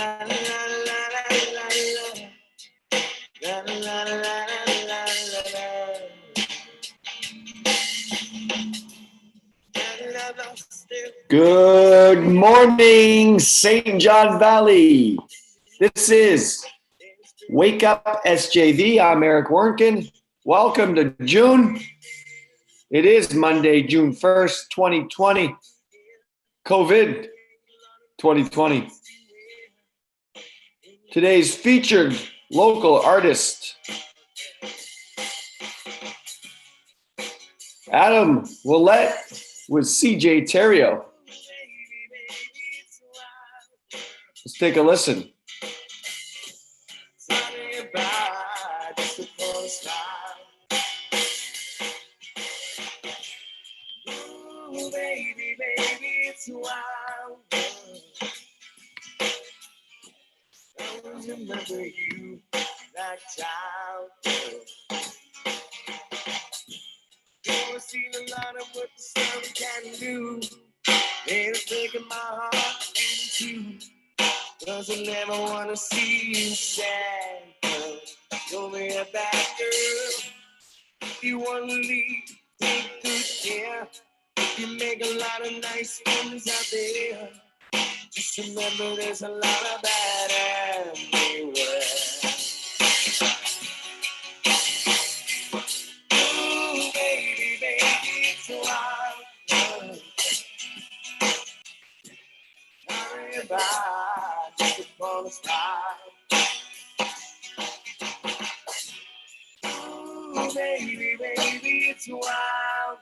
Good morning, St. John Valley. This is Wake Up SJV. I'm Eric Werntgen. Welcome to June. It is Monday, June 1st, 2020. COVID 2020. Today's featured local artist, Adam Willett with CJ Terrio. Let's take a listen. Ooh, baby, it's wild. I always remember you like child. I've seen a lot of what the sun can do. And it's taking my heart into. Cause I never wanna see you sad, girl. You'll be a bad girl. If you wanna leave, take good care. You make a lot of nice friends out there. Just remember there's a lot of bad everywhere. Ooh, baby, it's wild. Hurry about just upon a style. Ooh, baby, it's wild.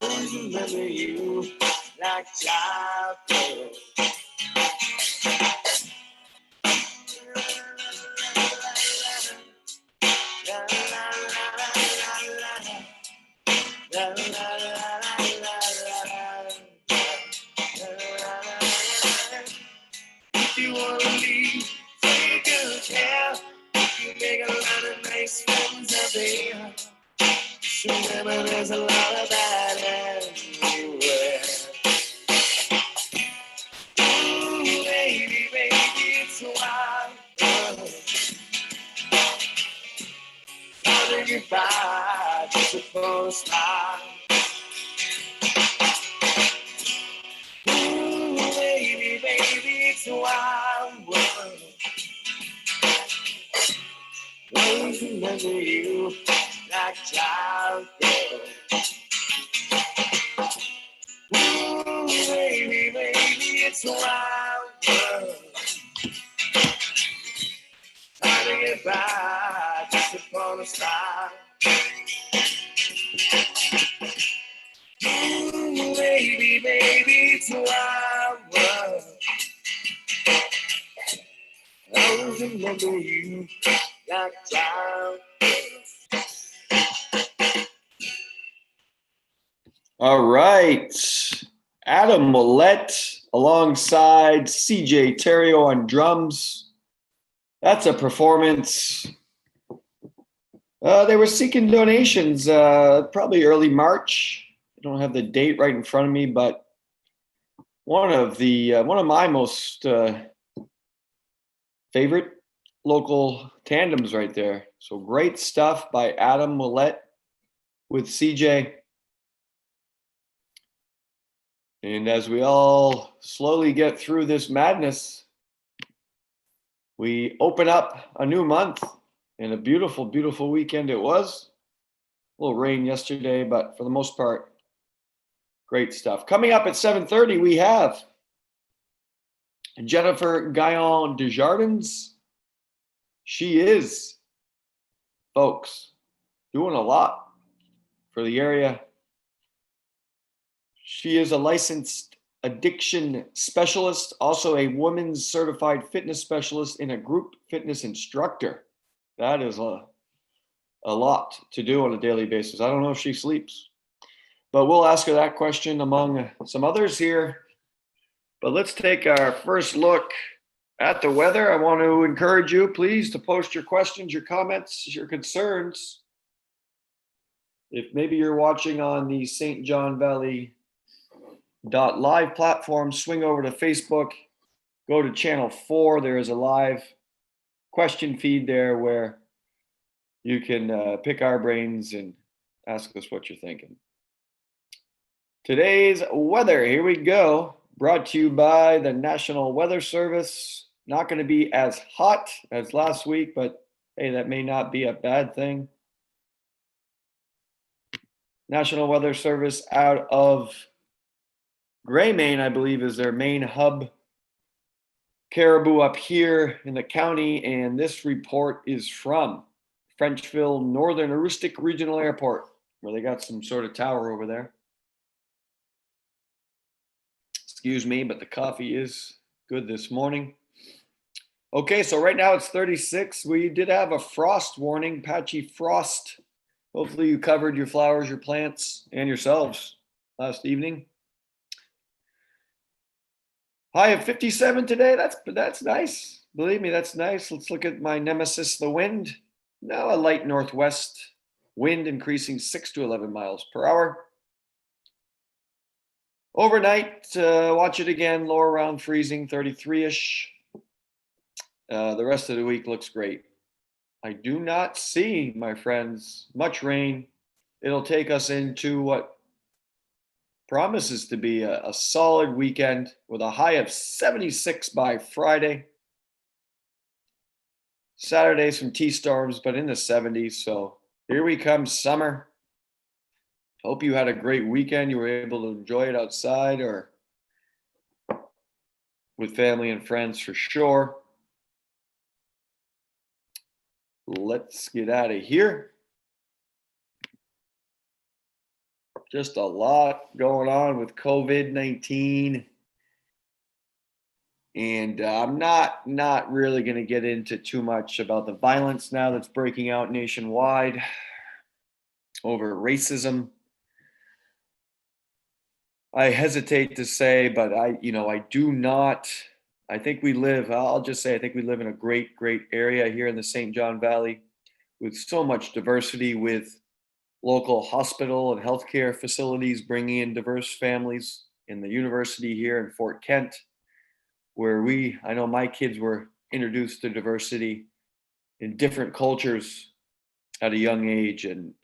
Always remember you like child. If you wanna leave, take good care. You make a lot of nice friends out there. Remember, there's a lot of that everywhere. Ooh, baby, it's wild. How do you buy just upon a smile? Ooh, baby, it's a wild world. Always remember you like child girl. Ooh, baby, it's a wild world. How to get by just upon a style. Ooh, baby, it's a wild world. I always remember you like child girl. All right, Adam Willett alongside CJ Terrio on drums. That's a performance. They were seeking donations probably early March. I don't have the date right in front of me, but one of my most favorite local tandems right there. So great stuff by Adam Willett with CJ. And as we all slowly get through this madness, we open up a new month, and a beautiful, beautiful weekend it was. A little rain yesterday, but for the most part, great stuff. Coming up at 7:30, we have Jennifer Gaillon Desjardins. She is, folks, doing a lot for the area. She is a licensed addiction specialist, also a women's certified fitness specialist and a group fitness instructor. That is a lot to do on a daily basis. I don't know if she sleeps, but we'll ask her that question among some others here. But let's take our first look at the weather. I want to encourage you, please, to post your questions, your comments, your concerns. If maybe you're watching on the St. John Valley Live platform, swing over to Facebook, go to channel 4. There is a live question feed there where you can pick our brains and ask us what you're thinking. Today's weather, here we go. Brought to you by the National Weather Service. Not going to be as hot as last week, but hey, that may not be a bad thing. National Weather Service out of Gray, Maine, I believe, is their main hub. Caribou up here in the county, and this report is from Frenchville Northern Aroostook Regional Airport, where they got some sort of tower over there. Excuse me, but the coffee is good this morning. Okay, so right now it's 36. We did have a frost warning, patchy frost. Hopefully you covered your flowers, your plants, and yourselves last evening. High of 57 today. That's nice. Believe me, that's nice. Let's look at my nemesis, the wind. Now a light northwest wind increasing 6 to 11 miles per hour. Overnight, watch it again, lower around freezing, 33-ish. The rest of the week looks great. I do not see, my friends, much rain. It'll take us into what promises to be a solid weekend with a high of 76 by Friday. Saturday, some T-storms, but in the 70s. So here we come, summer. Hope you had a great weekend. You were able to enjoy it outside or with family and friends for sure. Let's get out of here. Just a lot going on with COVID-19. And I'm not really going to get into too much about the violence now that's breaking out nationwide over racism. I hesitate to say, but I think we live in a great area here in the St. John Valley with so much diversity, with local hospital and healthcare facilities bringing in diverse families, in the university here in Fort Kent, where I know my kids were introduced to diversity in different cultures at a young age, and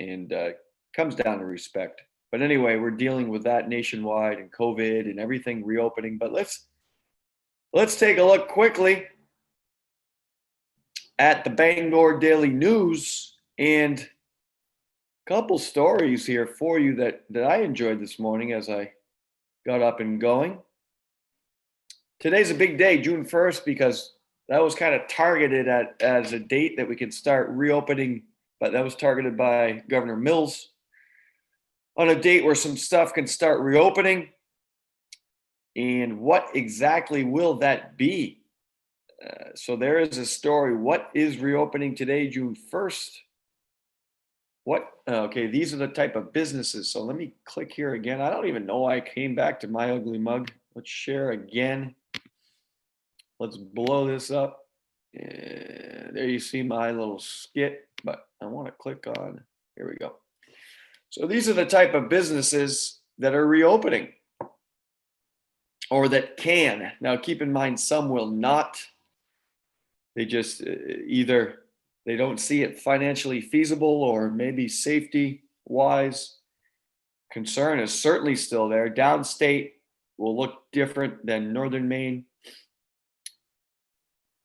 comes down to respect. But anyway, we're dealing with that nationwide and COVID and everything reopening. But let's take a look quickly at the Bangor Daily News and a couple stories here for you that I enjoyed this morning as I got up and going. Today's a big day, June 1st, because that was kind of targeted as a date that we could start reopening, but that was targeted by Governor Mills on a date where some stuff can start reopening. And what exactly will that be? So there is a story. What is reopening today, June 1st? Okay, these are the type of businesses. So let me click here again. I don't even know why I came back to my ugly mug. Let's share again. Let's blow this up. There you see my little skit, but I want to click on, here we go. So these are the type of businesses that are reopening or that can. Now keep in mind, some will not. They just either they don't see it financially feasible or maybe safety wise. Concern is certainly still there. Downstate will look different than northern Maine.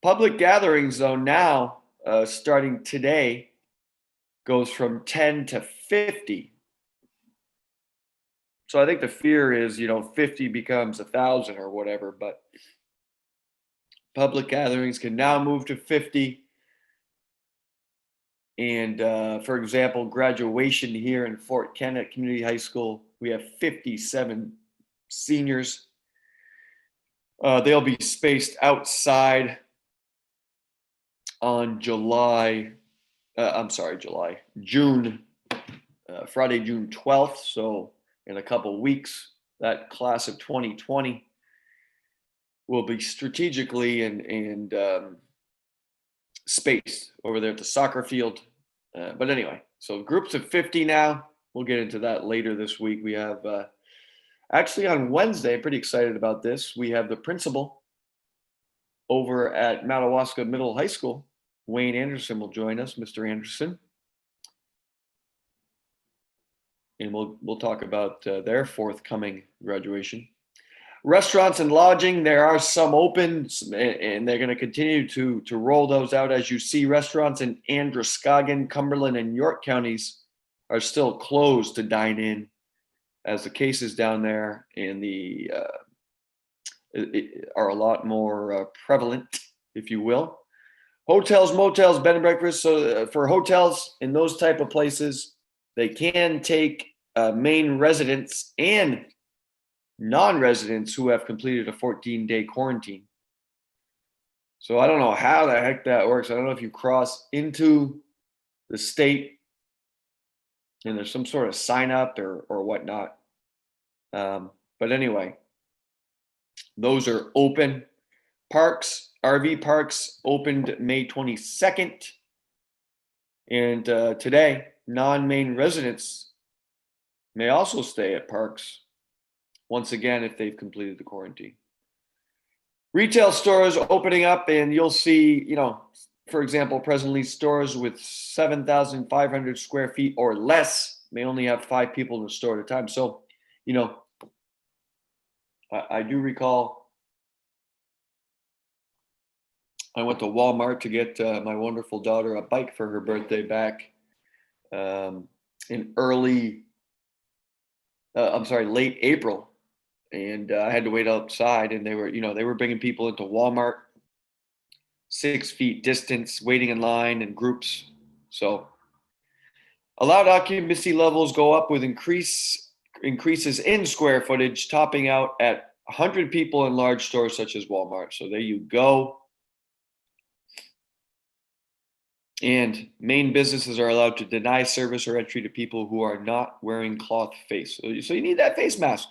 Public gatherings, though, now starting today goes from 10 to 50. So I think the fear is, 50 becomes 1,000 or whatever, but public gatherings can now move to 50. And for example, graduation here in Fort Kent at Community High School, we have 57 seniors. They'll be spaced outside on June, Friday, June 12th. So in a couple weeks, that class of 2020 will be strategically and spaced over there at the soccer field. But anyway, so groups of 50 now. We'll get into that later this week. We have Actually, on Wednesday, pretty excited about this. We have the principal over at Madawaska Middle High School. Wayne Anderson will join us, Mr. Anderson. And we'll talk about their forthcoming graduation. Restaurants and lodging, there are some open, and they're going to continue to roll those out. As you see, restaurants in Androscoggin, Cumberland, and York counties are still closed to dine in, as the cases down there and are a lot more prevalent, if you will. Hotels, motels, bed and breakfast. So for hotels in those type of places, they can take Maine residents and non-residents who have completed a 14-day quarantine. So I don't know how the heck that works. I don't know if you cross into the state and there's some sort of sign up or whatnot. But anyway, those are open. Parks, RV parks opened May 22nd. And today, non-Maine residents may also stay at parks, once again, if they've completed the quarantine. Retail stores opening up, and you'll see, for example, presently stores with 7,500 square feet or less may only have 5 people in the store at a time. So, I do recall I went to Walmart to get my wonderful daughter a bike for her birthday back in late April. And I had to wait outside, and they were bringing people into Walmart, 6 feet distance, waiting in line in groups. So allowed occupancy levels go up with increases in square footage, topping out at 100 people in large stores such as Walmart. So there you go. And Maine businesses are allowed to deny service or entry to people who are not wearing cloth face. So you need that face mask.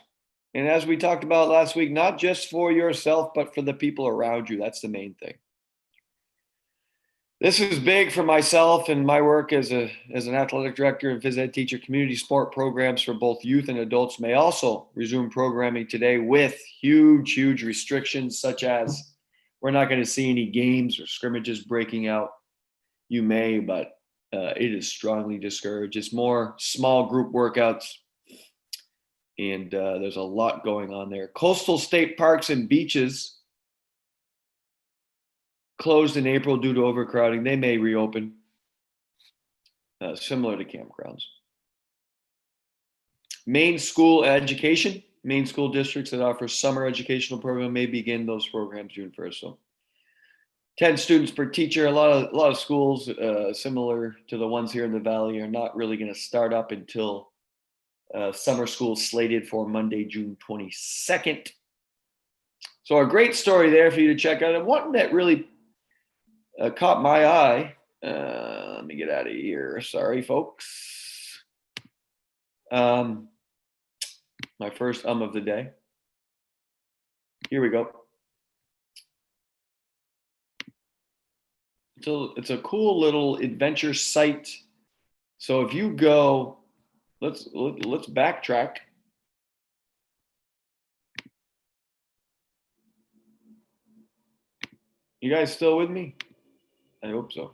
And as we talked about last week, not just for yourself, but for the people around you. That's the main thing. This is big for myself and my work as an athletic director and phys ed teacher. Community sport programs for both youth and adults may also resume programming today with huge restrictions, such as we're not going to see any games or scrimmages breaking out. You may, but it is strongly discouraged. It's more small group workouts. And there's a lot going on there. Coastal state parks and beaches closed in April due to overcrowding. They may reopen, similar to campgrounds. Maine school education. Maine school districts that offer summer educational program may begin those programs June 1st. So 10 students per teacher. A lot of schools, similar to the ones here in the Valley, are not really going to start up until summer school slated for Monday, June 22nd. So a great story there for you to check out. And one that really caught my eye. Let me get out of here. Sorry, folks. My first of the day. Here we go. So it's a cool little adventure site. So if you go, let's backtrack. You guys still with me? I hope so.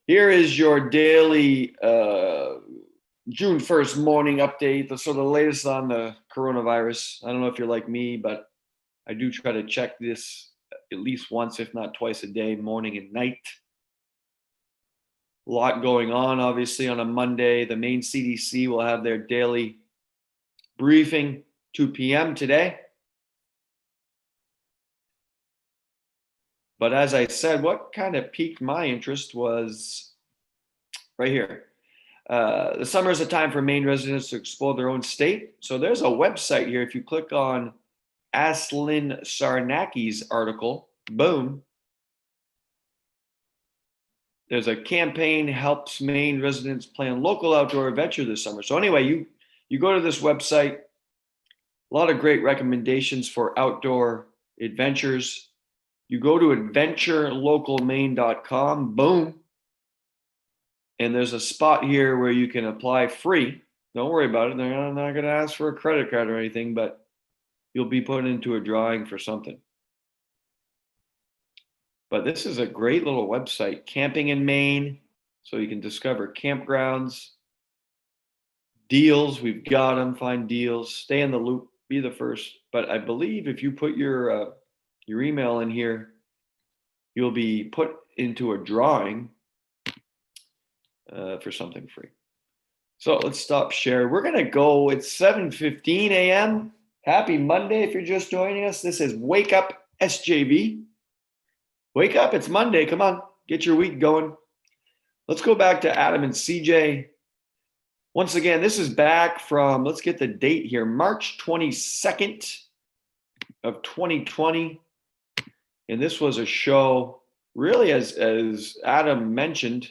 Here is your daily June 1st morning update. The sort of latest on the coronavirus. I don't know if you're like me, but I do try to check this at least once, if not twice a day, morning and night. A lot going on, obviously, on a Monday. The Maine CDC will have their daily briefing, 2 p.m. today. But as I said, what kind of piqued my interest was right here. The summer is a time for Maine residents to explore their own state. So there's a website here. If you click on Aslin Sarnaki's article, boom. There's a campaign helps Maine residents plan local outdoor adventure this summer. So anyway, you go to this website, a lot of great recommendations for outdoor adventures. You go to adventurelocalmaine.com, boom. And there's a spot here where you can apply free Don't worry about it. They're not going to ask for a credit card or anything, but you'll be put into a drawing for something. But this is a great little website, Camping in Maine, so you can discover campgrounds, deals. We've got them. Find deals. Stay in the loop. Be the first. But I believe if you put your email in here, you'll be put into a drawing for something free. So let's stop share. We're going to go. It's 7:15 a.m. Happy Monday if you're just joining us. This is Wake Up SJV. Wake up. It's Monday. Come on. Get your week going. Let's go back to Adam and CJ. Once again, this is back from, let's get the date here, March 22nd of 2020. And this was a show, really, as Adam mentioned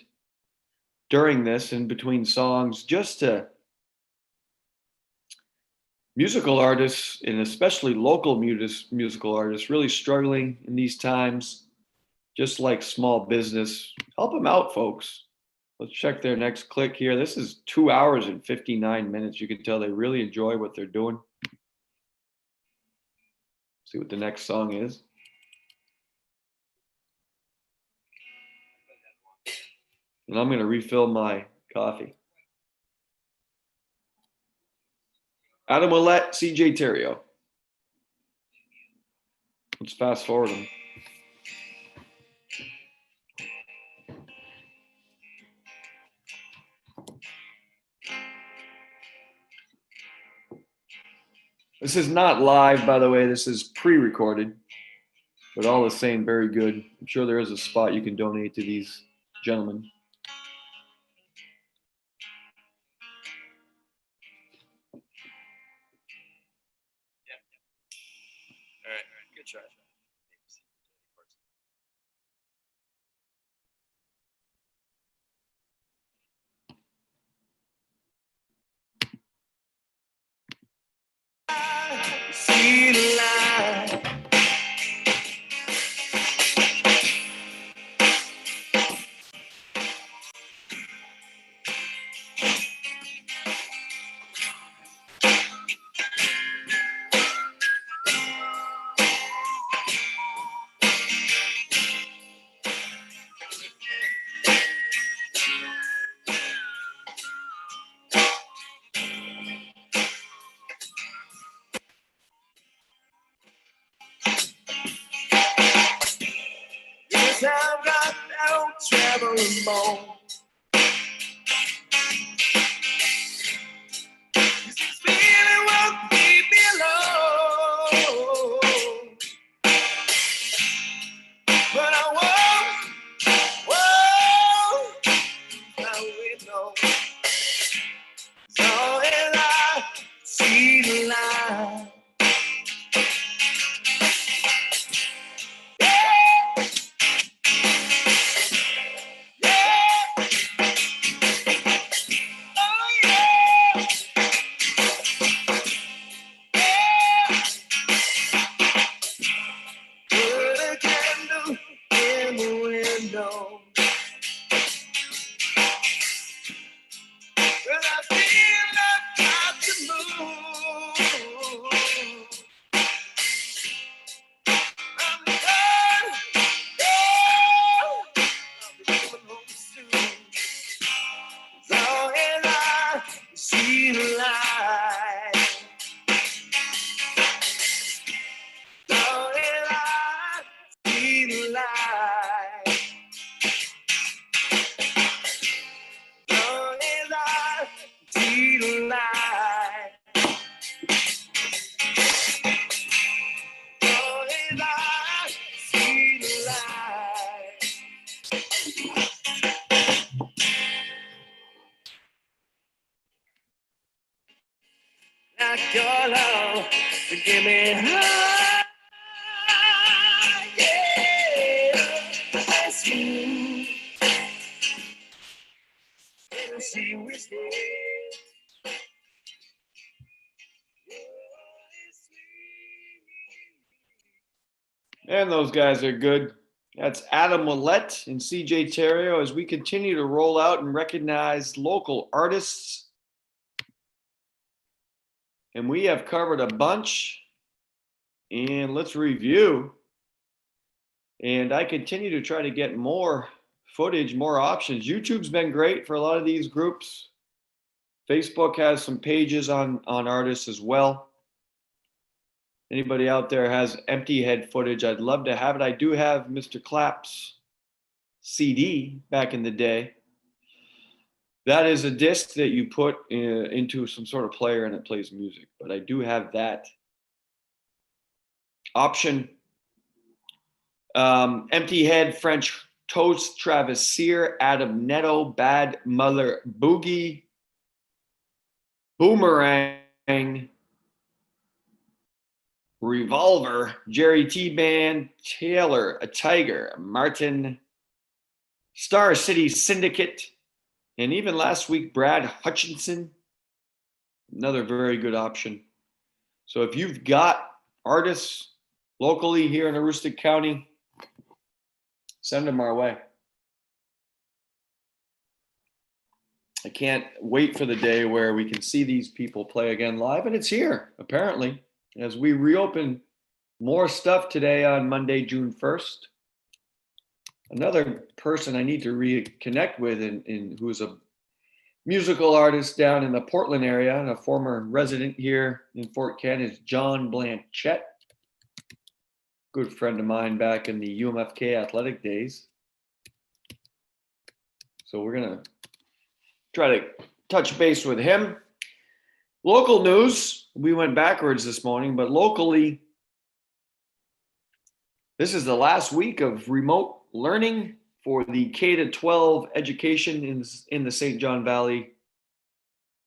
during this, in between songs, just to musical artists, and especially local musical artists, really struggling in these times, just like small business. Help them out, folks. Let's check their next click here. This is 2 hours and 59 minutes. You can tell they really enjoy what they're doing. See what the next song is. And I'm going to refill my coffee. Adam Willett, CJ Terrio. Let's fast forward them. This is not live, by the way. This is pre-recorded, but all the same, very good. I'm sure there is a spot you can donate to these gentlemen. All right, good try. See the light. Yes, I've got no traveling more. This feeling won't leave me alone. But I won't, I will know. So as I see the light. Like your love to give me high, yeah. That's you. And she was there. And those guys are good. That's Adam Willett and CJ Terrio as we continue to roll out and recognize local artists And we have covered a bunch. And let's review. And I continue to try to get more footage, more options. YouTube's been great for a lot of these groups. Facebook has some pages on artists as well. Anybody out there has empty head footage, I'd love to have it. I do have Mr. Clap's CD back in the day. That is a disc that you put into some sort of player and it plays music. But I do have that option. Empty Head, French Toast, Travis Sear, Adam Netto, Bad Mother Boogie, Boomerang, Revolver, Jerry T-Band, Taylor, a Tiger, Martin, Star City Syndicate, and even last week, Brad Hutchinson, another very good option. So if you've got artists locally here in Aroostook County, send them our way. I can't wait for the day where we can see these people play again live, and it's here, apparently, as we reopen more stuff today on Monday, June 1st. Another person I need to reconnect with and who's a musical artist down in the Portland area and a former resident here in Fort Ken is John Blanchette. Good friend of mine back in the UMFK athletic days. So we're going to try to touch base with him. Local news, we went backwards this morning, but locally, this is the last week of remote learning for the K-12 education in the St. John Valley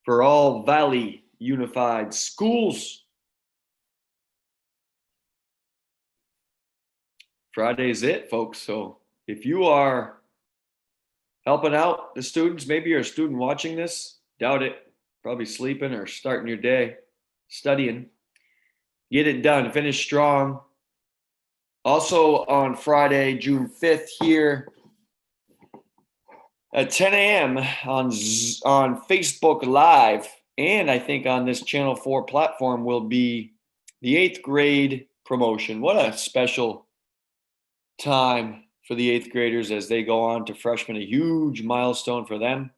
for all Valley Unified Schools. Friday's it, folks. So if you are helping out the students, maybe you're a student watching this, doubt it, probably sleeping or starting your day studying. Get it done, finish strong. Also on Friday, June 5th here at 10 a.m. on Facebook Live, and I think on this Channel 4 platform will be the 8th grade promotion. What a special time for the 8th graders as they go on to freshmen, a huge milestone for them.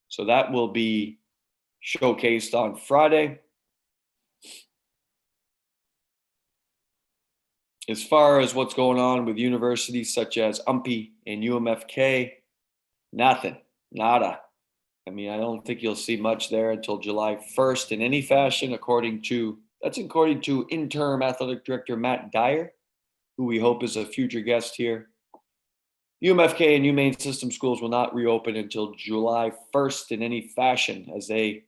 So that will be showcased on Friday. As far as what's going on with universities such as UMPI and UMFK, nothing, nada. I mean, I don't think you'll see much there until July 1st in any fashion, according to interim athletic director Matt Dyer, who we hope is a future guest here. UMFK and UMaine system schools will not reopen until July 1st in any fashion, as they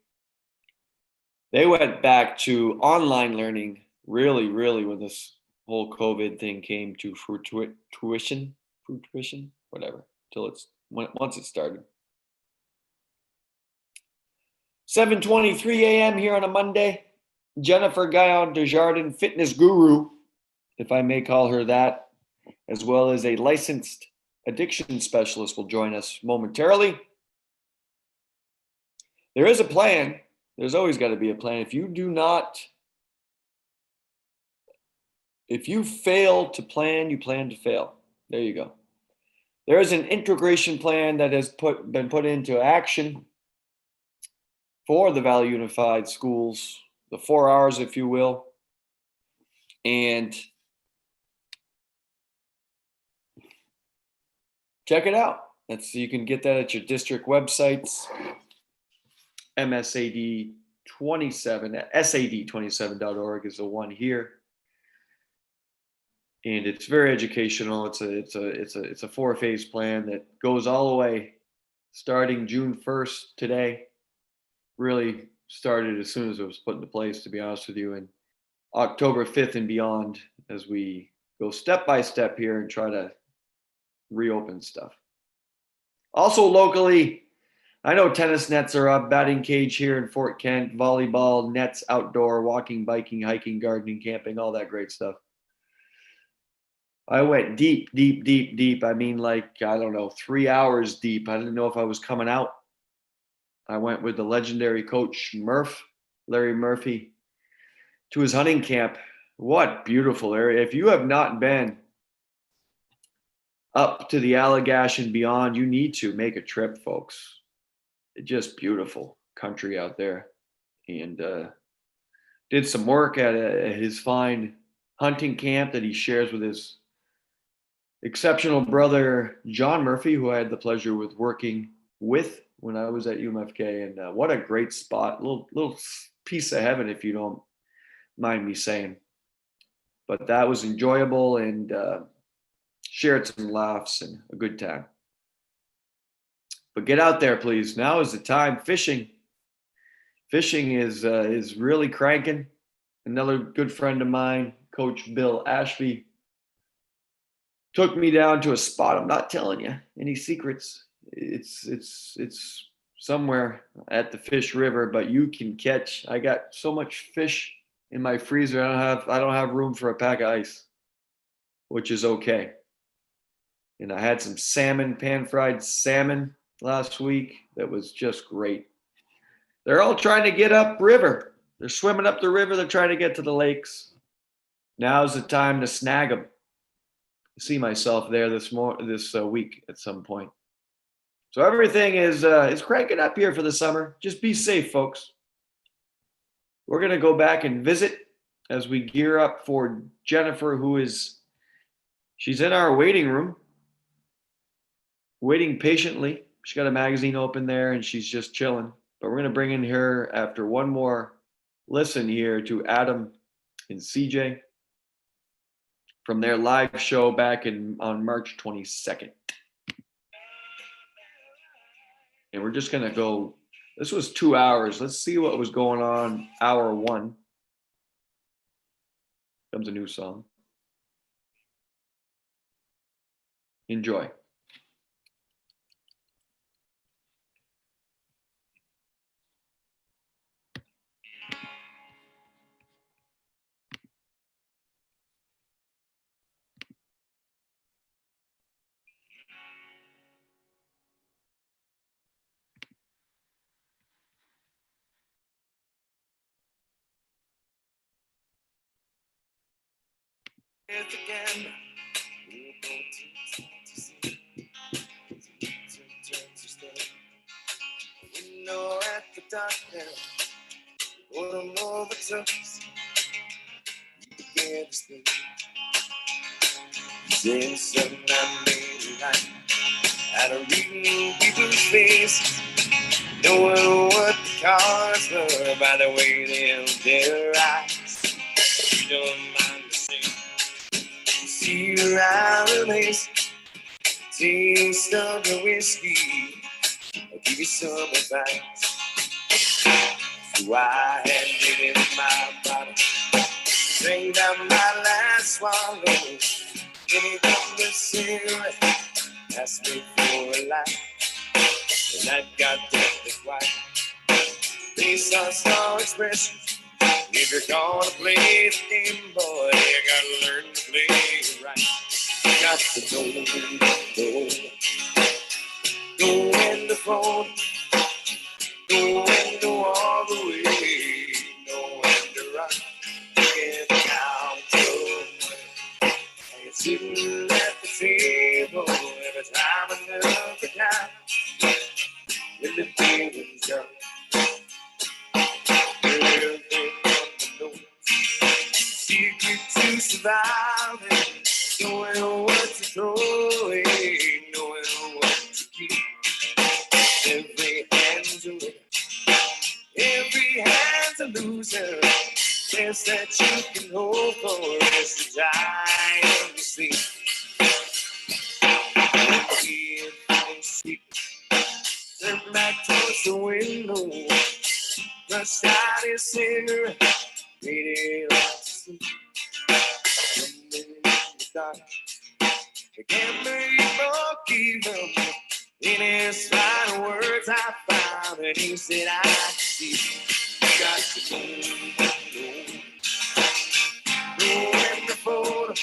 went back to online learning really when this whole COVID thing came to fruition, whatever, once it started. 7:23 a.m. here on a Monday. Jennifer Guyon Desjardins, fitness guru, if I may call her that, as well as a licensed addiction specialist, will join us momentarily. There is a plan. There's always got to be a plan. If you fail to plan, you plan to fail. There you go. There is an integration plan that has been put into action for the Valley Unified Schools, the 4 hours, if you will. And check it out. You can get that at your district websites. SAD27.org is the one here. And it's very educational. It's a 4-phase plan that goes all the way starting June 1st today. Really started as soon as it was put into place, to be honest with you, and October 5th and beyond as we go step by step here and try to reopen stuff. Also locally, I know tennis nets are up, batting cage here in Fort Kent, volleyball, nets, outdoor, walking, biking, hiking, gardening, camping, all that great stuff. I went deep. I mean, 3 hours deep. I didn't know if I was coming out. I went with the legendary coach Larry Murphy, to his hunting camp. What beautiful area. If you have not been up to the Allagash and beyond, you need to make a trip, folks. It's just beautiful country out there. And did some work at his fine hunting camp that he shares with his exceptional brother, John Murphy, who I had the pleasure with working with when I was at UMFK. And what a great spot. Little piece of heaven, if you don't mind me saying. But that was enjoyable and shared some laughs and a good time. But get out there, please. Now is the time. Fishing is really cranking. Another good friend of mine, Coach Bill Ashby, took me down to a spot. I'm not telling you any secrets. It's somewhere at the Fish River, but you can catch. I got so much fish in my freezer. I don't have room for a pack of ice, which is okay. And I had some salmon, pan-fried salmon last week. That was just great. They're all trying to get up river. They're swimming up the river. They're trying to get to the lakes. Now's the time to snag them. I see myself there this week at some point. So everything is cranking up here for the summer. Just be safe, folks. We're going to go back and visit as we gear up for Jennifer, she's in our waiting room, waiting patiently. She's got a magazine open there and she's just chilling. But we're going to bring in her after one more listen here to Adam and CJ from their live show back on March 22nd. And we're just going to go, this was 2 hours. Let's see what was going on hour one. Comes a new song. Enjoy. Again. Window at the darkness, what a moment of you began to speak. Saying something I made right out of reading people's faces, knowing what the cards were by the way they held their eyes. You don't mind the same. See you around the place, taste of the whiskey. I'll give you some advice. So I had it in my bottle, drank down my last swallow. Then he come to cigarette, asked me for a light, and I got deathly white. Based on star expressions, if you're gonna play the game, boy, you gotta learn to play it right. You got to know when to fold, know when to walk away, know when to run, get down to money. You're sitting at the table every time another time, when the feeling's done. Everything on the note, secret to surviving, knowing what to throw away, knowing what to keep. Every hand's a winner, every hand's a loser. Best that you can hope for is to die in your sleep. Turn back towards the window, brushed out his cigarette, made it off to sleep. Something in the dark, the gambler broke even. In his final words I found, and he said I can see. You got to know when to fold,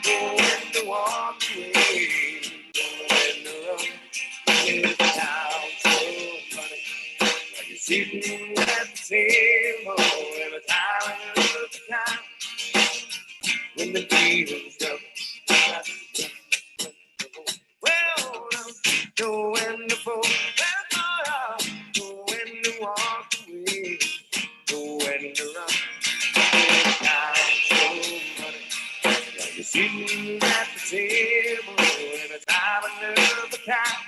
know when to walk away, know when to run, get down so funny. Like you're sitting at the table every time when the feeling's done. Well, know when to fall, know when to walk away, know when to run. Now, you see at the table, and it's time another count.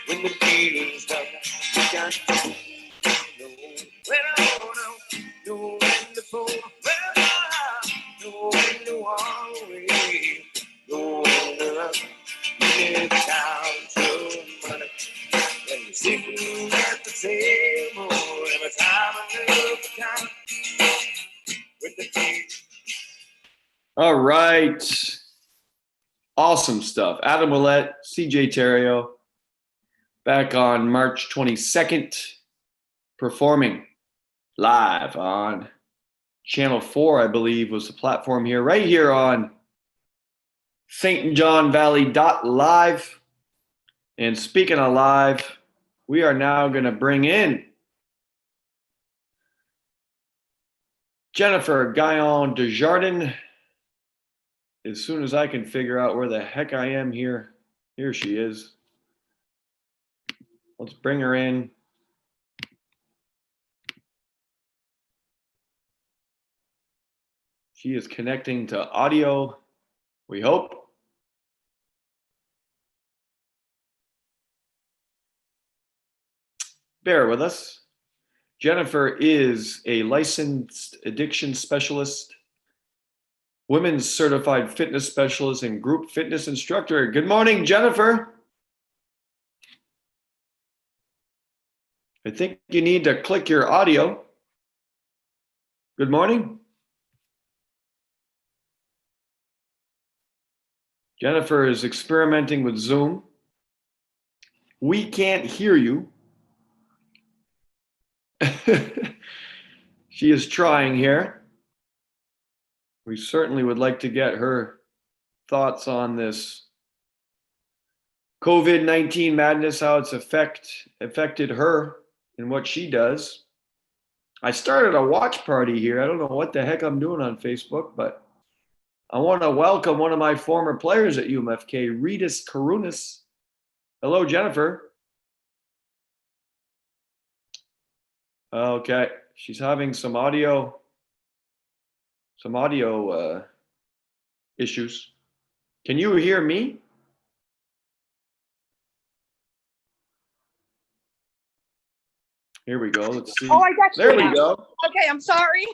When the feeling's done, you got to know when know when to fall, know when to walk away, know when to run. You get down to money, when you sitting at the table, every time another count. When the feeling's All right. Awesome stuff. Adam Willett, CJ Terrio, back on March 22nd, performing live on Channel 4, I believe, was the platform here, right here on St. John Valley Live. And speaking of live, we are now going to bring in Jennifer Guyon Desjardins. As soon as I can figure out where the heck I am here, here she is. Let's bring her in. She is connecting to audio, we hope. Bear with us. Jennifer is a licensed addiction specialist, women's certified fitness specialist, and group fitness instructor. Good morning, Jennifer. I think you need to click your audio. Good morning. Jennifer is experimenting with Zoom. We can't hear you. She is trying here. We certainly would like to get her thoughts on this COVID-19 madness, how it's affected her and what she does. I started a watch party here. I don't know what the heck I'm doing on Facebook, but I want to welcome one of my former players at UMFK, Ritas Karunas. Hello, Jennifer. Okay, she's having some audio issues. Can you hear me? Here we go. Let's see. Oh, I got you. There we go. Okay, I'm sorry.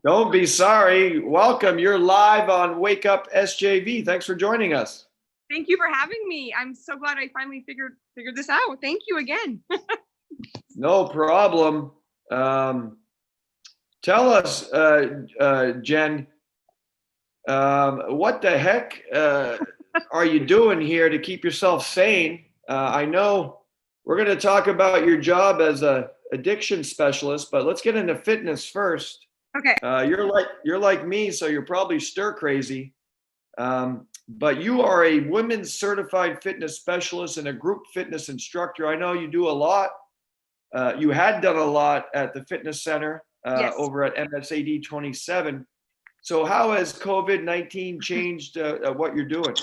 Don't be sorry. Welcome. You're live on Wake Up SJV. Thanks for joining us. Thank you for having me. I'm so glad I finally figured this out. Thank you again. No problem. Tell us, Jen, what the heck are you doing here to keep yourself sane? I know we're going to talk about your job as a addiction specialist, but let's get into fitness first. Okay. You're like me, so you're probably stir crazy. But you are a women's certified fitness specialist and a group fitness instructor. I know you do a lot. You had done a lot at the fitness center Yes. over at MSAD 27. So how has COVID-19 changed what you're doing?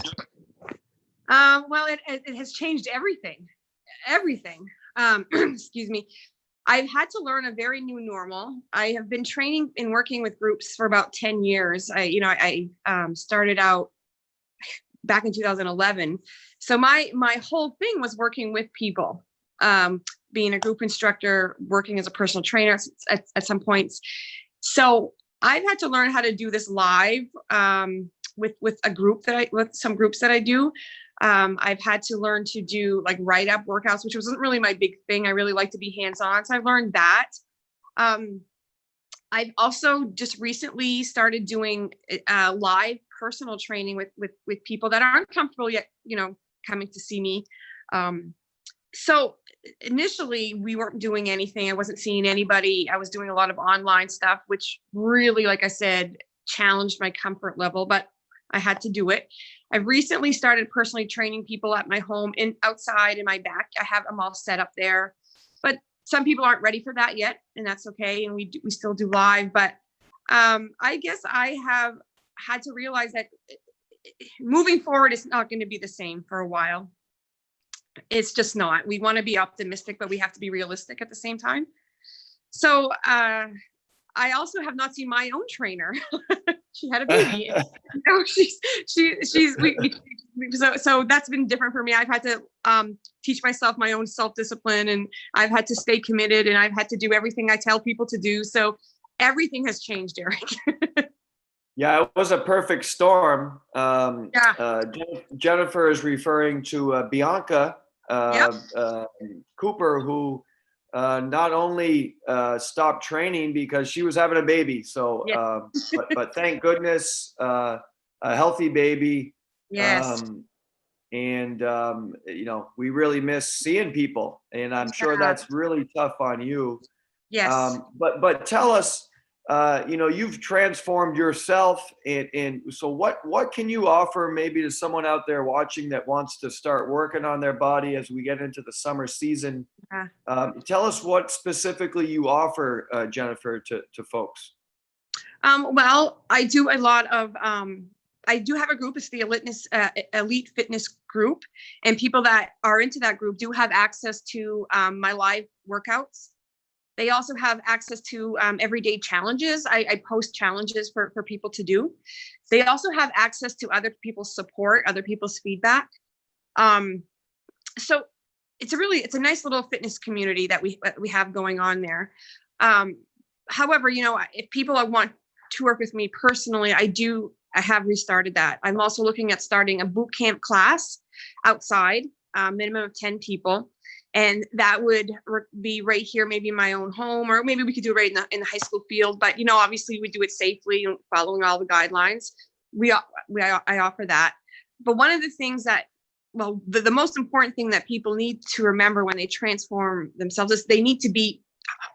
Well, it has changed everything. Excuse me. I've had to learn a very new normal. I have been training and working with groups for about 10 years. I started out back in 2011. So my whole thing was working with people, being a group instructor, working as a personal trainer at some points. So I've had to learn how to do this live with some groups that I do. I've had to learn to do like write up workouts, which wasn't really my big thing. I really like to be hands-on. So I've learned that. I've also just recently started doing live personal training with people that aren't comfortable yet, coming to see me. So initially we weren't doing anything. I wasn't seeing anybody. I was doing a lot of online stuff, which really, like I said, challenged my comfort level, but I had to do it. I've recently started personally training people at my home and outside in my back. I have them all set up there, but some people aren't ready for that yet, and that's okay. And we still do live, but I guess I have had to realize that moving forward is not going to be the same for a while. It's just not. We want to be optimistic, but we have to be realistic at the same time. So I also have not seen my own trainer. She had a baby. No, so that's been different for me. I've had to teach myself my own self-discipline, and I've had to stay committed, and I've had to do everything I tell people to do. So everything has changed, Eric. Yeah, it was a perfect storm. Yeah. Jennifer is referring to Bianca Yep. Cooper, who not only stopped training because she was having a baby. So, Yeah. but thank goodness, a healthy baby. Yes. And you know, we really miss seeing people, and I'm sure Yeah. that's really tough on you. Yes. But tell us, you know, you've transformed yourself, and so what can you offer maybe to someone out there watching that wants to start working on their body as we get into the summer season? Yeah. Tell us what specifically you offer, Jennifer, to folks. Well, I do a lot of, I do have a group. It's the Elite Fitness Group, and people that are into that group do have access to my live workouts. They also have access to everyday challenges. I post challenges for people to do. They also have access to other people's support, other people's feedback. So it's a nice little fitness community that we have going on there. However, you know, if people want to work with me personally, I have restarted that. I'm also looking at starting a boot camp class outside, minimum of 10 people. And that would be right here, maybe in my own home, or maybe we could do it right in the high school field. But, you know, obviously we do it safely and following all the guidelines. I offer that. But one of the things that, well, the most important thing that people need to remember when they transform themselves is they need to be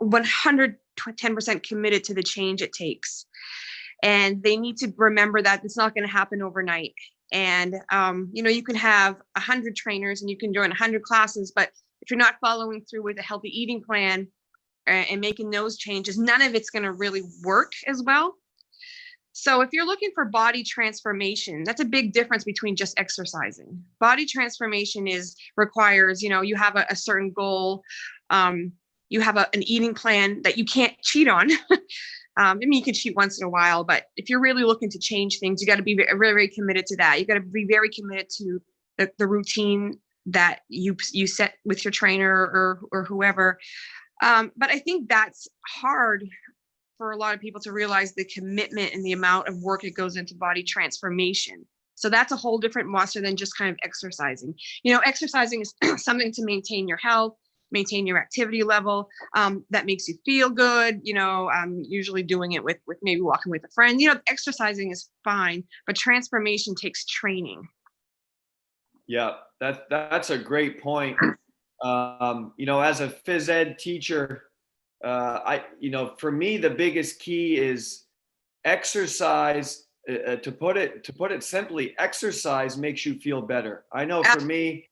110% committed to the change it takes. And they need to remember that it's not going to happen overnight. And, you know, you can have 100 trainers and you can join 100 classes, but if you're not following through with a healthy eating plan and making those changes, none of it's going to really work as well. So if you're looking for body transformation, that's a big difference between just exercising. Body transformation requires, you know, you have a certain goal, you have an eating plan that you can't cheat on. I mean, you can cheat once in a while, but if you're really looking to change things, you got to be very, very committed to that. You got to be very committed to the routine that you set with your trainer or whoever. But I think that's hard for a lot of people to realize, the commitment and the amount of work that goes into body transformation. So that's a whole different monster than just kind of exercising. You know, exercising is something to maintain your health, maintain your activity level, that makes you feel good. You know, usually doing it with maybe walking with a friend. You know, exercising is fine, but transformation takes training. Yeah, that's a great point. You know, as a phys ed teacher, you know, for me, the biggest key is exercise. To put it simply, exercise makes you feel better. I know for me,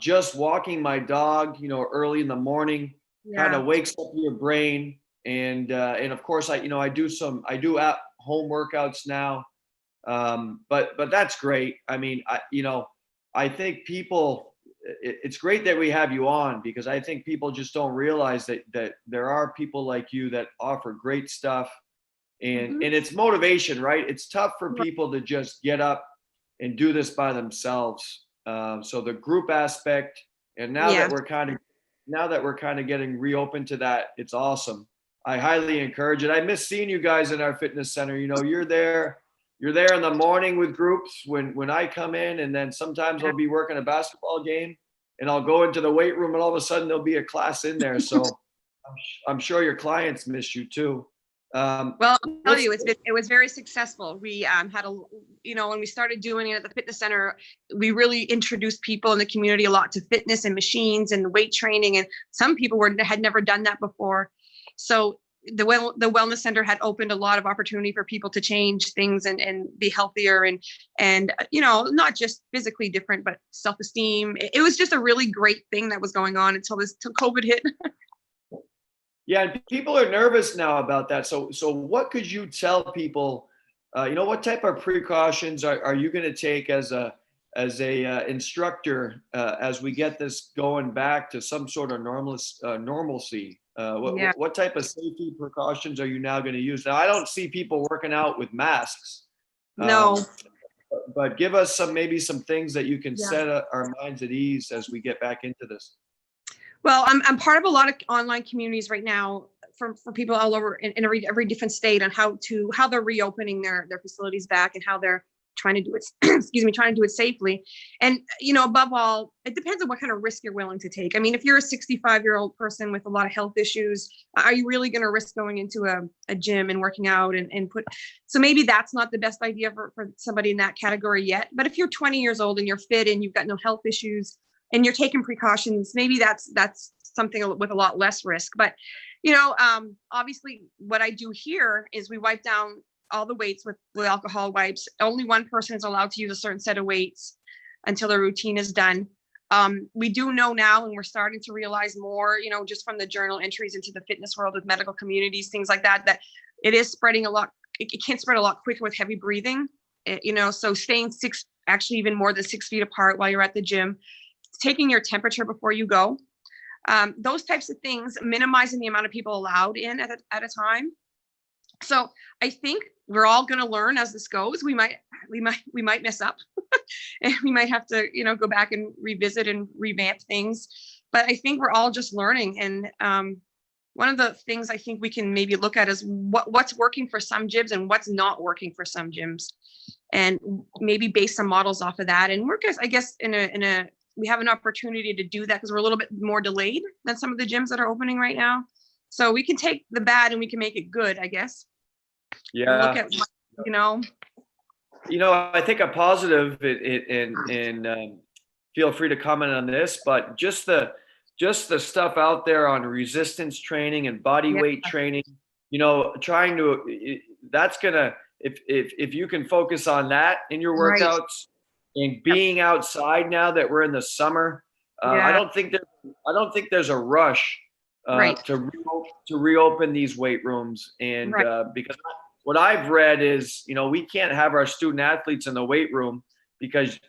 just walking my dog, you know, early in the morning, kind of wakes up your brain. And of course, I do at home workouts now. But that's great. I mean, I think people, it's great that we have you on, because I think people just don't realize that there are people like you that offer great stuff, and it's motivation, right? It's tough for people to just get up and do this by themselves. So the group aspect, and now that we're kind of getting reopened to that, it's awesome. I highly encourage it. I miss seeing you guys in our fitness center. You know, you're there in the morning with groups when I come in, and then sometimes I'll be working a basketball game and I'll go into the weight room and all of a sudden there'll be a class in there. So I'm sure your clients miss you too. Well, I'll tell you, it was very successful. We had when we started doing it at the fitness center, we really introduced people in the community a lot to fitness and machines and weight training. And some people had never done that before. So the wellness center had opened a lot of opportunity for people to change things and be healthier and not just physically different, but self-esteem. It was just a really great thing that was going on until COVID hit. Yeah, and people are nervous now about that. So what could you tell people? What type of precautions are you going to take as a instructor as we get this going back to some sort of normalcy? Yeah. What type of safety precautions are you now going to use? Now, I don't see people working out with masks, No. but give us maybe some things that you can Yeah. set our minds at ease as we get back into this. Well, I'm part of a lot of online communities right now for people all over in every different state on how they're reopening their facilities back and how they're trying to do it, excuse me, trying to do it safely. And, above all, it depends on what kind of risk you're willing to take. I mean, if you're a 65-year-old person with a lot of health issues, are you really going to risk going into a gym and working out so maybe that's not the best idea for somebody in that category yet. But if you're 20 years old and you're fit and you've got no health issues and you're taking precautions, maybe that's something with a lot less risk. But, obviously what I do here is we wipe down all the weights with alcohol wipes. Only one person is allowed to use a certain set of weights until the routine is done. We do know now, and we're starting to realize more, just from the journal entries into the fitness world with medical communities, things like that it is spreading a lot. It can spread a lot quicker with heavy breathing, so staying actually even more than 6 feet apart while you're at the gym, taking your temperature before you go. Those types of things, minimizing the amount of people allowed in at a time. So I think we're all going to learn as this goes. We might mess up and we might have to, go back and revisit and revamp things. But I think we're all just learning. And one of the things I think we can maybe look at is what's working for some gyms and what's not working for some gyms, and maybe base some models off of that. And we're just, I guess, we have an opportunity to do that because we're a little bit more delayed than some of the gyms that are opening right now. So we can take the bad and we can make it good, I guess. Yeah. Look at, I think a positive, and feel free to comment on this, but just the stuff out there on resistance training and body weight training, trying to, that's gonna, if you can focus on that in your workouts and being outside now that we're in the summer, I don't think there's a rush to reopen these weight rooms, and because what I've read is, we can't have our student athletes in the weight room because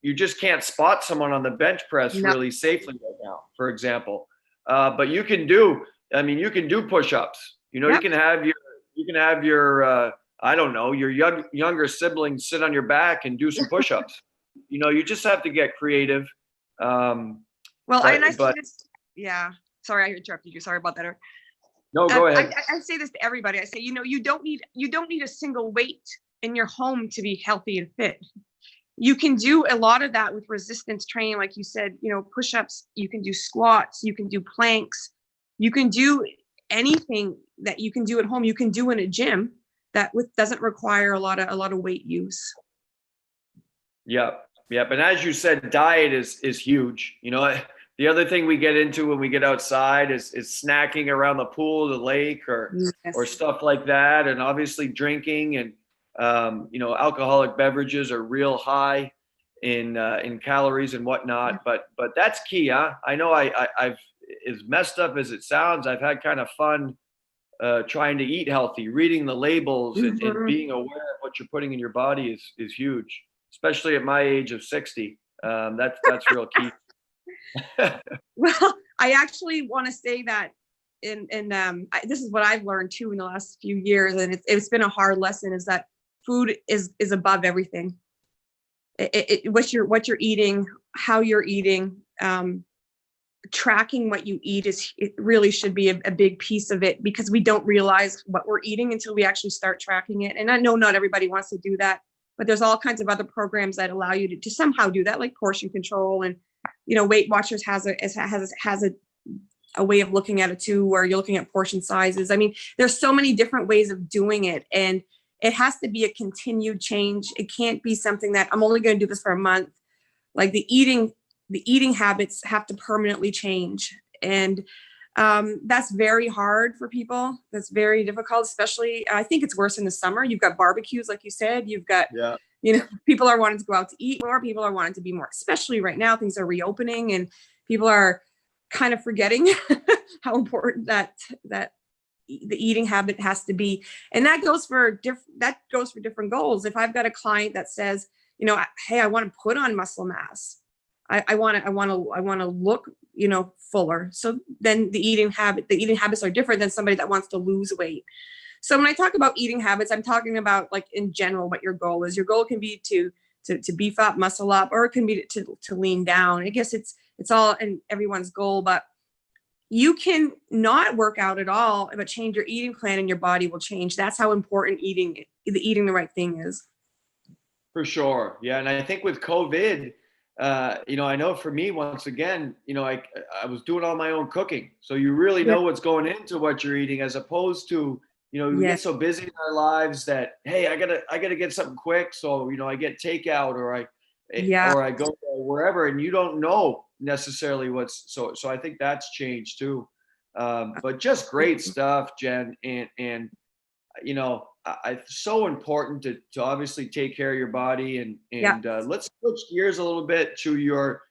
you just can't spot someone on the bench press really safely right now, for example. But you can do push-ups. You can have your I don't know, your younger siblings sit on your back and do some push-ups. You just have to get creative. Sorry, I interrupted you. Sorry about that. No, go ahead. I say this to everybody. I say, you don't need a single weight in your home to be healthy and fit. You can do a lot of that with resistance training, like you said, push-ups. You can do squats. You can do planks. You can do anything that you can do at home. You can do in a gym that doesn't require a lot of weight use. Yep. And as you said, diet is huge. The other thing we get into when we get outside is snacking around the pool, the lake, or stuff like that. And obviously drinking and, alcoholic beverages are real high in calories and whatnot. But that's key, huh? I know I've, as messed up as it sounds, I've had kind of fun trying to eat healthy, reading the labels and being aware of what you're putting in your body is huge, especially at my age of 60. That's real key. Well, I actually want to say that this is what I've learned too in the last few years, and it's been a hard lesson, is that food is above everything. What you're eating, how you're eating, tracking what you eat it really should be a big piece of it, because we don't realize what we're eating until we actually start tracking it. And I know not everybody wants to do that, but there's all kinds of other programs that allow you to somehow do that, like portion control. And Weight Watchers has a way of looking at it too, where you're looking at portion sizes. I mean, there's so many different ways of doing it, and it has to be a continued change. It can't be something that I'm only going to do this for a month. Like the eating habits have to permanently change, and that's very hard for people. That's very difficult, especially I think it's worse in the summer. You've got barbecues, like you said. You've got people are wanting to go out to eat more. People are wanting to be more, especially right now. Things are reopening and people are kind of forgetting how important that the eating habit has to be. And that goes for different goals. If I've got a client that says, you know, hey, I want to put on muscle mass. I want to look, you know, fuller. So then the eating habits are different than somebody that wants to lose weight. So when I talk about eating habits, I'm talking about like in general what your goal is. Your goal can be to beef up, muscle up, or it can be to lean down. I guess it's all in everyone's goal, but you can not work out at all, but change your eating plan and your body will change. That's how important eating the right thing is. For sure. Yeah. And I think with COVID, you know, I know for me, once again, you know, I was doing all my own cooking. So you really know what's going into what you're eating, as opposed to, you know, we get so busy in our lives that, hey, I gotta get something quick. So, you know, I get takeout or I go wherever, and you don't know necessarily so I think that's changed too. But just great stuff, Jen. And you know, it's so important to obviously take care of your body, and let's switch gears a little bit to your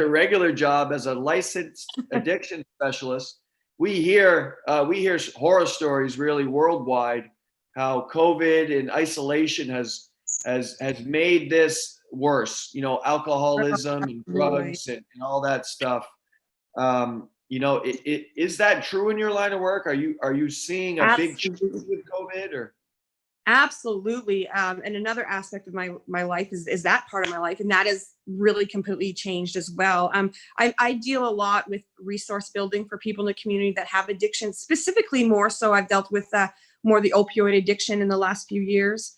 regular job as a licensed addiction specialist. We hear horror stories really worldwide, how COVID and isolation has made this worse, you know, alcoholism and drugs and all that stuff. You know, is that true in your line of work? Are you seeing a big change with COVID or? Absolutely. And another aspect of my life is that part of my life. And that is really completely changed as well. I deal a lot with resource building for people in the community that have addictions, specifically more so I've dealt with more the opioid addiction in the last few years.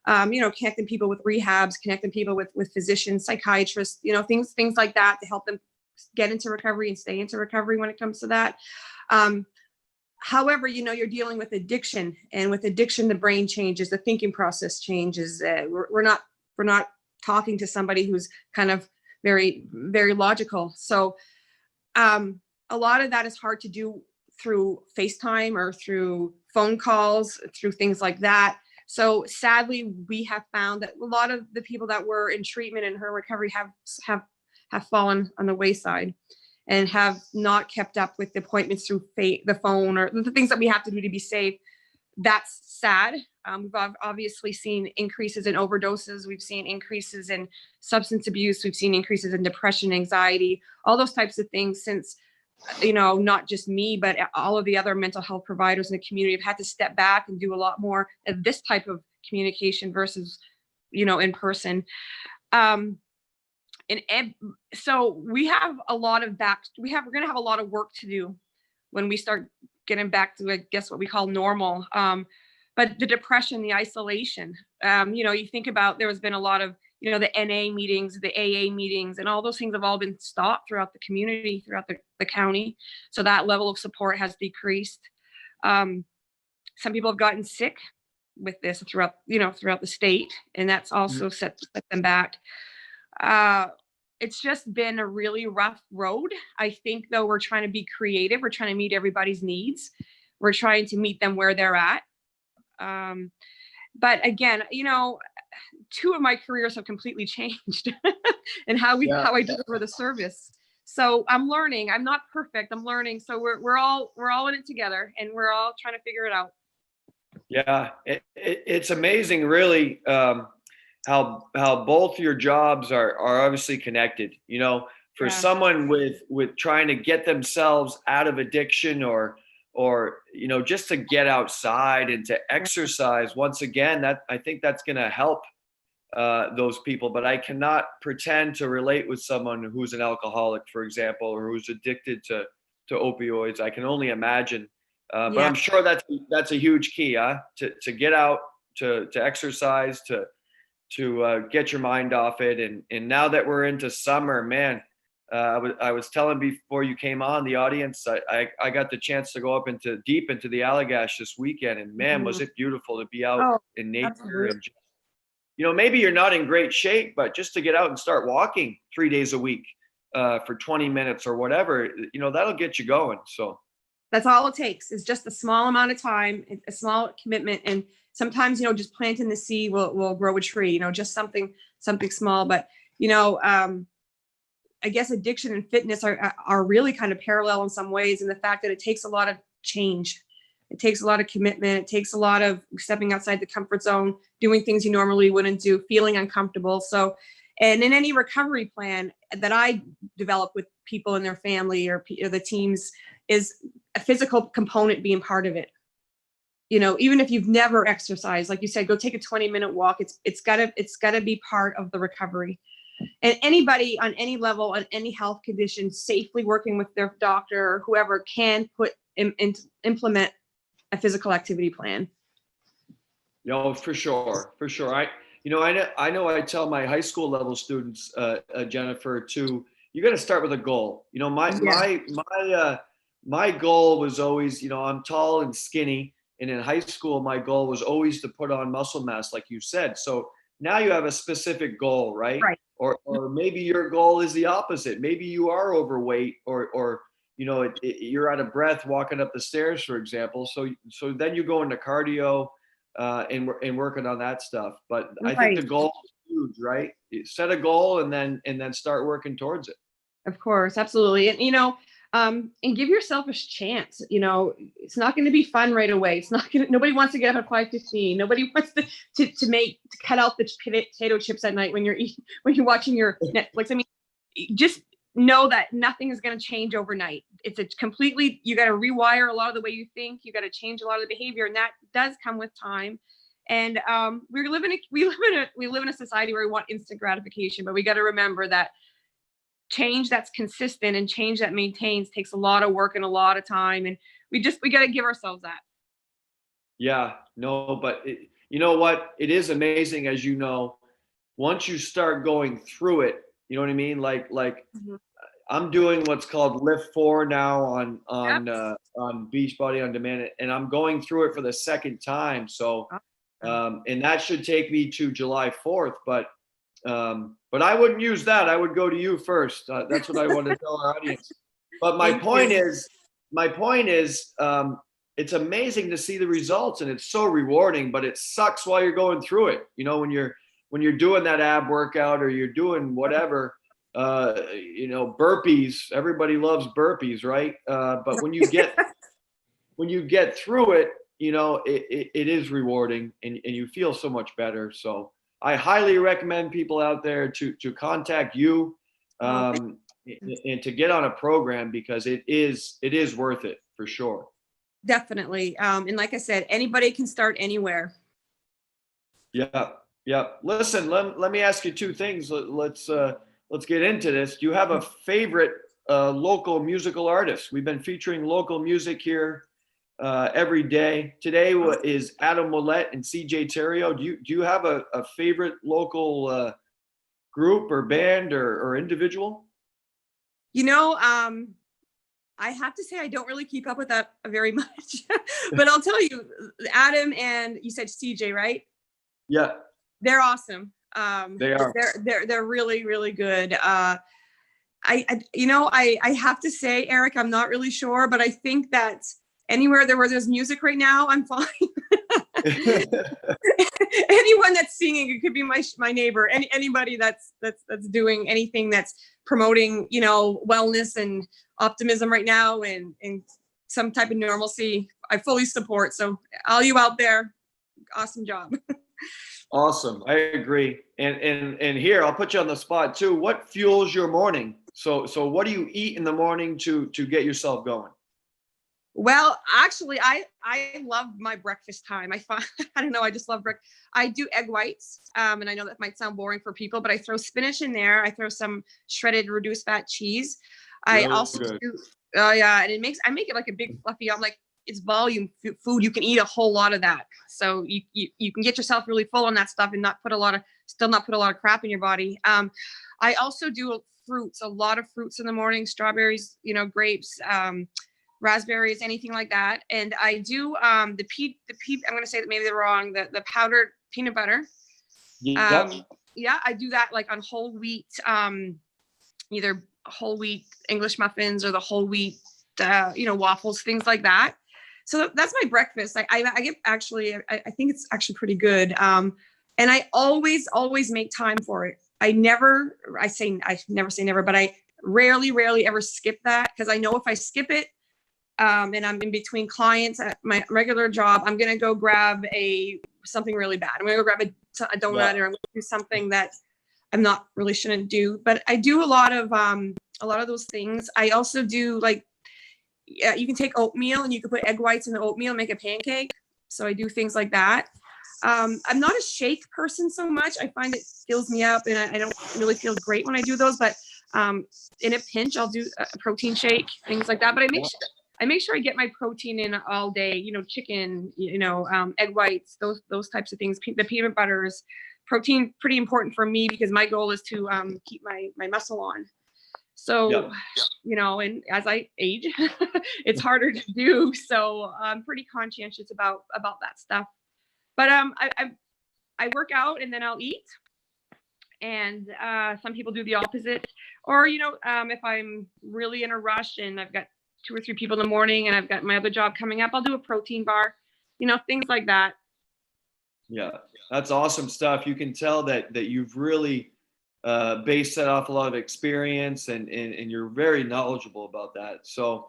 You know, connecting people with rehabs, connecting people with physicians, psychiatrists, you know, things like that to help them get into recovery and stay into recovery when it comes to that. However, you know, you're dealing with addiction, and with addiction, the brain changes, the thinking process changes. We're not talking to somebody who's kind of very, very logical. So a lot of that is hard to do through FaceTime or through phone calls, through things like that. So sadly, we have found that a lot of the people that were in treatment and her recovery have fallen on the wayside and have not kept up with the appointments through the phone or the things that we have to do to be safe. That's sad. We've obviously seen increases in overdoses. We've seen increases in substance abuse. We've seen increases in depression, anxiety, all those types of things since, you know, not just me, but all of the other mental health providers in the community have had to step back and do a lot more of this type of communication versus, you know, in person. And so we have a lot of we're going to have a lot of work to do when we start getting back to, I guess, what we call normal. But the depression, the isolation, you know, you think about, there has been a lot of, you know, the NA meetings, the AA meetings, and all those things have all been stopped throughout the community, throughout the county. So that level of support has decreased. Some people have gotten sick with this throughout the state, and that's also set them back. It's just been a really rough road. I think, though, we're trying to be creative. We're trying to meet everybody's needs. We're trying to meet them where they're at. But again, you know, 2 of my careers have completely changed and how I deliver the service. So I'm learning. I'm not perfect. I'm learning. So we're all in it together, and we're all trying to figure it out. Yeah, it's amazing, really. How both your jobs are obviously connected, you know, for someone with trying to get themselves out of addiction or, you know, just to get outside and to exercise. Once again, that I think that's going to help those people, but I cannot pretend to relate with someone who's an alcoholic, for example, or who's addicted to opioids. I can only imagine, but I'm sure that's a huge key, to get out, to exercise, to get your mind off it. And now that we're into summer, man, I was telling before you came on the audience, I got the chance to go up deep into the Allagash this weekend, and man, was it beautiful to be out in nature. Absolutely. And, you know, maybe you're not in great shape, but just to get out and start walking 3 days a week for 20 minutes or whatever, you know, that'll get you going. So that's all it takes, is just a small amount of time, a small commitment. And sometimes, you know, just planting the seed will grow a tree, you know, just something small. But, you know, I guess addiction and fitness are really kind of parallel in some ways, in the fact that it takes a lot of change. It takes a lot of commitment. It takes a lot of stepping outside the comfort zone, doing things you normally wouldn't do, feeling uncomfortable. So, and in any recovery plan that I develop with people in their family or the teams, is a physical component being part of it. Even if you've never exercised, like you said, go take a 20-minute walk. It's gotta be part of the recovery. And anybody on any level, on any health condition, safely working with their doctor or whoever can implement a physical activity plan. For sure. I know I tell my high school level students, Jennifer, you got to start with a goal. My goal was always, I'm tall and skinny. And in high school, my goal was always to put on muscle mass, like you said. So now you have a specific goal, right? Right. Or maybe your goal is the opposite. Maybe you are overweight, or you're out of breath walking up the stairs, for example. So then you go into cardio and working on that stuff. But I think the goal is huge, right? Set a goal and then start working towards it. Of course, absolutely. And and give yourself a chance. It's not going to be fun right away. Nobody wants to get up at 5:15. Nobody wants to cut out the potato chips at night when you're watching your Netflix. I mean, just know that nothing is going to change overnight. You got to rewire a lot of the way you think. You got to change a lot of the behavior, and that does come with time. And we live in a society where we want instant gratification, but we got to remember that change that's consistent and change that maintains takes a lot of work and a lot of time. And we got to give ourselves that. Yeah, no, but you know what? It is amazing, as you know, once you start going through it, you know what I mean? Like Mm-hmm. I'm doing what's called Lift 4 now on Beachbody On Demand, and I'm going through it for the second time. So, and that should take me to July 4th, but I wouldn't use that. I would go to you first. That's what I want to tell our audience. But my point is, it's amazing to see the results, and it's so rewarding, but it sucks while you're going through it. When you're doing that ab workout or you're doing whatever, burpees, everybody loves burpees, right? But when you get through it, it is rewarding and you feel so much better. So I highly recommend people out there to contact you and to get on a program, because it is worth it for sure. Definitely. And like I said, anybody can start anywhere. Yeah. Listen, let me ask you two things. Let's get into this. Do you have a favorite local musical artist? We've been featuring local music here every day. Today is Adam Willett and CJ Terrio. Do you have a favorite local group or band or individual? I have to say I don't really keep up with that very much, but I'll tell you, Adam and you said CJ, right? Yeah, they're awesome. They are. They're really, really good. I have to say, Eric, I'm not really sure, but I think that anywhere where there's music right now, I'm fine. Anyone that's singing, it could be my neighbor, anybody that's doing anything that's promoting, wellness and optimism right now and some type of normalcy, I fully support. So all you out there, awesome job. Awesome. I agree. And here, I'll put you on the spot too. What fuels your morning? So what do you eat in the morning to get yourself going? Well, actually, I love my breakfast time. I don't know. I just love breakfast. I do egg whites. And I know that might sound boring for people, but I throw spinach in there. I throw some shredded reduced fat cheese. I also do, and I make it like a big fluffy omelet. It's volume food. You can eat a whole lot of that. So you can get yourself really full on that stuff and not put a lot of crap in your body. I also do fruits, a lot of fruits in the morning, strawberries, grapes, raspberries, anything like that. And I do I'm going to say that maybe they're wrong, the powdered peanut butter. I do that like on whole wheat, either whole wheat English muffins or the whole wheat, waffles, things like that. So that's my breakfast. I get actually, I think it's actually pretty good. And I always make time for it. I never say never, but rarely ever skip that, because I know if I skip it, and I'm in between clients at my regular job, I'm going to go grab something really bad. I'm going to go grab a donut, or I'm going to do something that I'm not really shouldn't do. But I do a lot of those things. I also do, like, you can take oatmeal and you can put egg whites in the oatmeal and make a pancake. So I do things like that. I'm not a shake person so much. I find it fills me up, and I don't really feel great when I do those. But in a pinch, I'll do a protein shake, things like that. But I make sure I get my protein in all day. You know, chicken, egg whites, those types of things. The peanut butters, protein, pretty important for me, because my goal is to keep my muscle on. So, and as I age, it's harder to do. So I'm pretty conscientious about that stuff. But I work out and then I'll eat. And some people do the opposite. Or, if I'm really in a rush and I've got 2 or 3 people in the morning and I've got my other job coming up, I'll do a protein bar, things like that. Yeah, that's awesome stuff. You can tell that you've really based that off a lot of experience, and you're very knowledgeable about that. So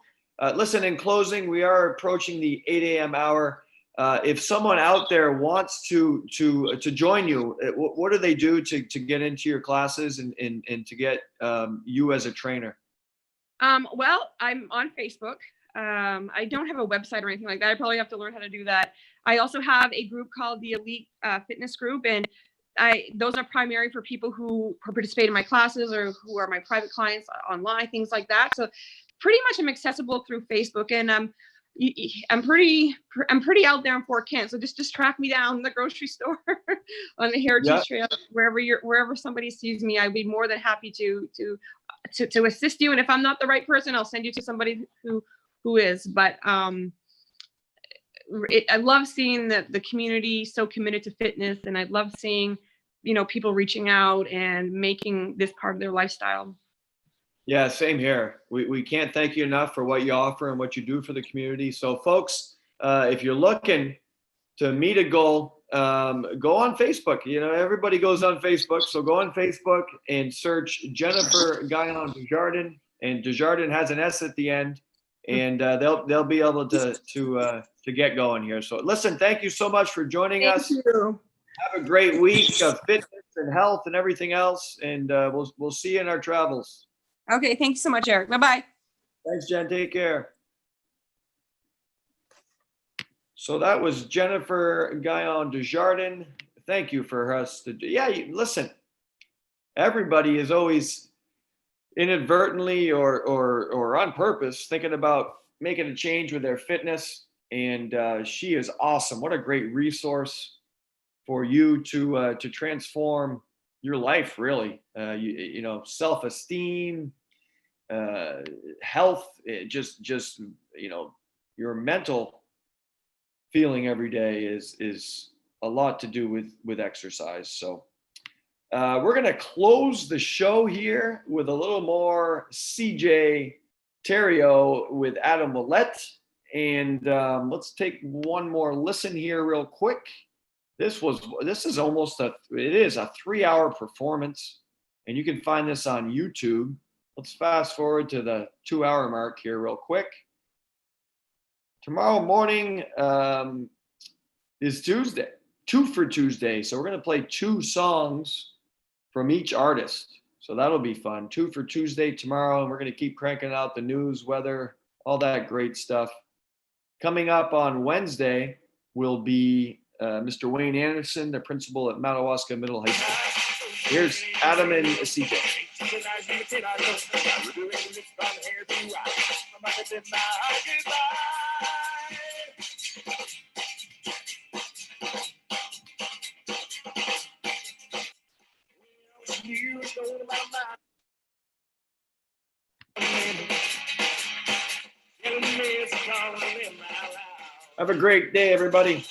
listen, in closing, we are approaching the 8 a.m. hour. If someone out there wants to join you, what do they do to get into your classes and to get you as a trainer? Well, I'm on Facebook. I don't have a website or anything like that. I probably have to learn how to do that. I also have a group called the Elite Fitness Group, and those are primary for people who participate in my classes or who are my private clients online, things like that. So pretty much I'm accessible through Facebook, and I'm pretty out there in Fort Kent. So just track me down in the grocery store, on the Heritage Trail, wherever somebody sees me. I'd be more than happy to assist you. And if I'm not the right person, I'll send you to somebody who is. But I love seeing the community so committed to fitness, and I love seeing, people reaching out and making this part of their lifestyle. Yeah, same here. We can't thank you enough for what you offer and what you do for the community. So folks, if you're looking to meet a goal, go on Facebook. Everybody goes on Facebook. So go on Facebook and search Jennifer Guyon Desjardins, and Desjardins has an S at the end, and they'll be able to get going here. So listen, thank you so much for joining us. Thank you. Have a great week of fitness and health and everything else, and we'll see you in our travels. Okay, thank you so much, Eric. Bye-bye. Thanks, Jen. Take care. So that was Jennifer Guyon Desjardins. Thank you for us to do. Yeah, listen, everybody is always inadvertently or on purpose thinking about making a change with their fitness, and she is awesome. What a great resource for you to transform your life, really. Self-esteem, health, just your mental feeling every day is a lot to do with exercise. So we're going to close the show here with a little more CJ Theriault with Adam Willett. And let's take one more listen here real quick. This is almost a 3-hour performance, and you can find this on YouTube. Let's fast forward to the 2-hour mark here real quick. Tomorrow morning is Tuesday, 2 for Tuesday. So we're going to play 2 songs from each artist. So that'll be fun. 2 for Tuesday tomorrow, and we're going to keep cranking out the news, weather, all that great stuff. Coming up on Wednesday will be Mr. Wayne Anderson, the principal at Madawaska Middle High School. Here's Adam and CJ. Have a great day, everybody.